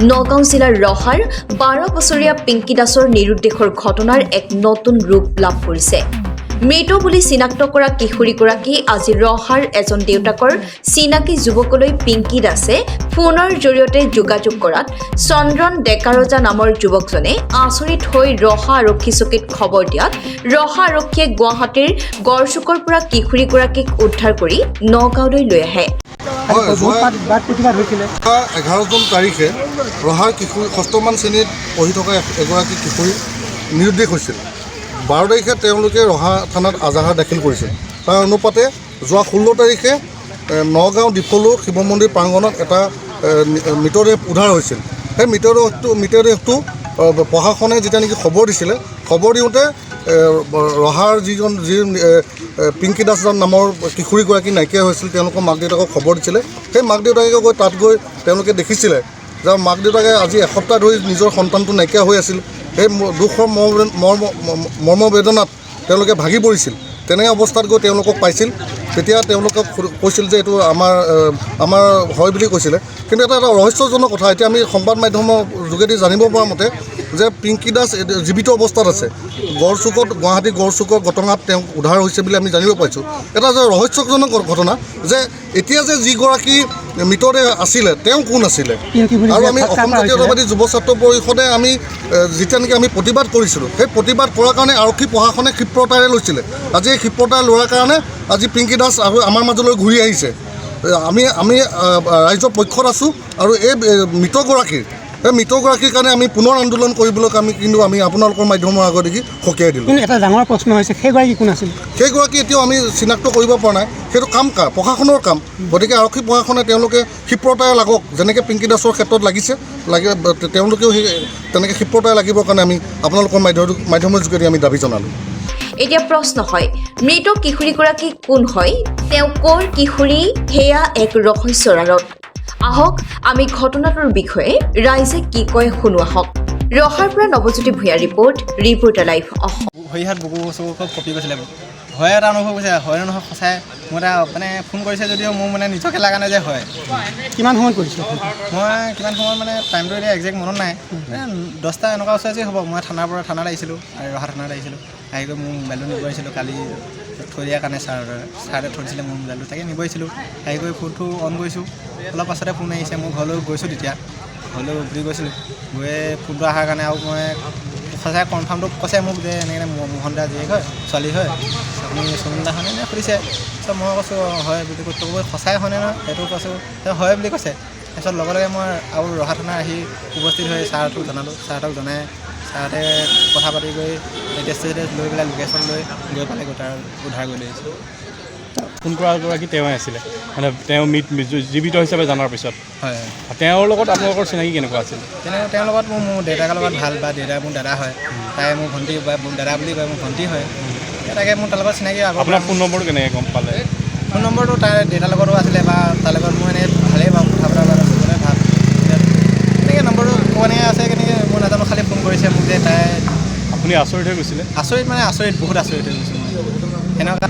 নগাঁও জিলাৰ ৰহাৰ 12 বছৰীয়া পিংকি দাসৰ নিৰুদ্দেশৰ ঘটনাৰ এক নতুন ৰূপ লাভ কৰিছে। মৃত বুলি চিনাক্ত কৰা কিশোৰীগৰাকী আজি ৰহাৰ এজন দেউতাকৰ চিনাকি যুৱকলৈ পিংকি দাসে ফোনৰ জৰিয়তে যোগাযোগ কৰাত চন্দ্ৰন ডেকাৰজা নামৰ যুৱকজনে আচৰিত হৈ ৰহা আৰক্ষী চকীত খবৰ দিয়াত ৰহা আৰক্ষীয়ে গুৱাহাটীৰ গড়চুকৰ পৰা কিশোৰীগৰাকীক উদ্ধাৰ কৰি নগাঁৱলৈ লৈ আহে। 11 জুন তাৰিখে ৰহাৰ কিশোৰী 6মান শ্ৰেণীত পঢ়ি থকা এগৰাকী কিশোৰী নিৰুদ্দেশ হৈছিল। 12 তাৰিখে তেওঁলোকে ৰহা থানাত আজাহাৰ দাখিল কৰিছিল। তাৰ অনুপাতে যোৱা 16 তাৰিখে নগাঁও ডিফলো শিৱ মন্দিৰ প্ৰাংগণত এটা মৃতদেহ উদ্ধাৰ হৈছিল। সেই মৃতদেহটো প্ৰশাসনে যেতিয়া নেকি খবৰ দিছিলে, খবৰ দিওঁতে ৰহাৰ যি পিংকি দাস নামৰ কিশোৰীগৰাকী নাইকিয়া হৈছিল, তেওঁলোকৰ মাক দেউতাকক খবৰ দিছিলে। সেই মাক দেউতাকে গৈ তাত গৈ তেওঁলোকে দেখিছিলে যে মাক দেউতাকে আজি এসপ্তাহ ধৰি নিজৰ সন্তানটো নাইকিয়া হৈ আছিল। সেই দুখৰ মৰ্মবেদনাত তেওঁলোকে ভাগি পৰিছিল। তেনে অৱস্থাত গৈ তেওঁলোকক পাইছিল। তেতিয়া তেওঁলোকক কৈছিল যে এইটো আমাৰ হয় বুলি কৈছিলে। কিন্তু এটা ৰহস্যজনক কথা, এতিয়া আমি সংবাদ মাধ্যমৰ যোগেদি জানিব পৰা মতে যে পিংকি দাস জীৱিত অৱস্থাত আছে। গুৱাহাটী গড়চুকত ঘটনাত তেওঁ উদ্ধাৰ হৈছে বুলি আমি জানিব পাৰিছোঁ। এটা যে ৰহস্যজনক ঘটনা যে এতিয়া যে যিগৰাকী মৃতদেহ আছিলে তেওঁ কোন আছিলে। আৰু আমি অসম জাতীয়তাবাদী যুৱ ছাত্ৰ পৰিষদে আমি যেতিয়া নেকি আমি প্ৰতিবাদ কৰিছিলোঁ, সেই প্ৰতিবাদ কৰাৰ কাৰণে আৰক্ষী প্ৰশাসনে ক্ষিপ্ৰতাৰে লৈছিলে। আজি এই ক্ষিপ্ৰতাৰে লোৱাৰ কাৰণে আজি পিংকি দাস আৰু আমাৰ মাজলৈ ঘূৰি আহিছে। আমি ৰাইজৰ পক্ষত আছোঁ আৰু এই মৃতগৰাকীৰ কাৰণে আমি পুনৰ আন্দোলন কৰিবলৈ আমি আপোনালোকৰ মাধ্যমৰ আগতেকি সকীয়াই দিলোঁ। কিন্তু এটা ডাঙৰ প্ৰশ্ন হৈছে সেইগৰাকী কোন আছিল? সেইগৰাকী এতিয়াও আমি চিনাক্ত কৰিব পৰা নাই। সেইটো কাম প্ৰশাসনৰ কাম। গতিকে আৰক্ষী প্ৰশাসনে তেওঁলোকে ক্ষিপ্ৰতাৰে লাগক, যেনেকৈ পিংকি দাসৰ ক্ষেত্ৰত তেওঁলোকেও সেই তেনেকৈ ক্ষিপ্ৰতাৰে লাগিবৰ কাৰণে আমি আপোনালোকৰ মাধ্যমৰ যোগেদি আমি দাবী জনালোঁ। এতিয়া প্ৰশ্ন হয়, মৃত কিশোৰীগৰাকী কোন হয়, তেওঁ ক'ৰ কিশোৰী, সেয়া এক ৰহস্যৰ আঁৰত। আহক আমি ঘটনাটোৰ বিষয়ে ৰাইজে কি কয় শুনো আহক। ৰহাৰ পৰা নৱজ্যোতি ভূঞাৰ ৰিপৰ্টাৰ লাইভ অসম। ভৰিহাত বুকু চকু খুব কঁপি গৈছিলে। ভয় এটা অনুভৱ হৈছে, হয় নহয় সঁচাই। মই এটা ফোন কৰিছে যদিও মোৰ নিজকে লগা নাই যে হয়। কিমান সময়ত কৰিছে? মই কিমান সময়ত টাইমটো এতিয়া একজেক্ট মনত নাই। 10টা এনেকুৱা ওচৰা হ'ব। মই থানাত আহিছিলোঁ, ৰহা থানাত আহিছিলোঁ। আহি গৈ মোৰ মোবাইলটো নিব আহিছিলোঁ। কালি থৈ দিয়াৰ কাৰণে ছাৰে থৈ দিছিলে মোৰ মোবাইলটো, তাকে নিব আহিছিলোঁ। আহি গৈ ফোনটো অন কৰিছোঁ, অলপ পাছতে ফোন আহিছে। মই ঘৰলৈ গৈছোঁ। তেতিয়া ঘৰলৈ ঘূৰি গৈছিলোঁ। গৈ ফোনটো অহাৰ কাৰণে আৰু মই সঁচাই কনফাৰ্মটো কৈছে মোক যে এনেকৈ মোহন দা জীয়েক হয়, ছোৱালী হয়, আপুনি সুনীল দা হয়নে সুধিছে। তাৰপিছত মই কৈছোঁ হয় বুলি কৈছোঁ। সঁচাই হয়নে নহয় সেইটো কৈছোঁ, হয় বুলি কৈছে। তাৰপিছত লগে লগে মই আৰু ৰহা থানা আহি উপস্থিত হৈ ছাৰহঁতক জনালোঁ। ছাৰহঁতক জনাই ছাৰহঁতে কথা পাতি গৈ এড্ৰেছ লৈ পেলাই লোকেশ্যন লৈ গৈ পালে তাৰ উদ্ধাৰ কৰি লৈ আহিছোঁ। ফোন কৰাগৰাকী তেওঁৱে আছিলে, তেওঁ জীৱিত হিচাপে জনাৰ পিছত। হয়। তেওঁৰ লগত আপোনালোকৰ চিনাকি কেনেকুৱা আছিল? তেওঁৰ লগত মোৰ দেউতাকৰ লগত ভাল, বা দেউতা মোৰ দাদা হয়, তাই মোৰ ভণ্টি বা দাদা বুলি কয়, মোৰ ভণ্টি হয়। তাকে মোৰ তাৰ লগত চিনাকি। আপোনাৰ ফোন নম্বৰটো কেনেকৈ গম পালে? ফোন নম্বৰটো তাই দেউতাৰ লগতো আছিলে, বা তাৰ লগত মোৰ এনেই ভালেই বাৰু, কথা পতা ভাল, এনেকৈ নম্বৰটো কেনেকৈ আছে কেনেকৈ মই নাজানো, খালি ফোন কৰিছে মোক যে তাই। আপুনি আচৰিত হৈ গৈছিলে? আচৰিত বহুত আচৰিত হৈ গৈছোঁ মই। সেনেকুৱা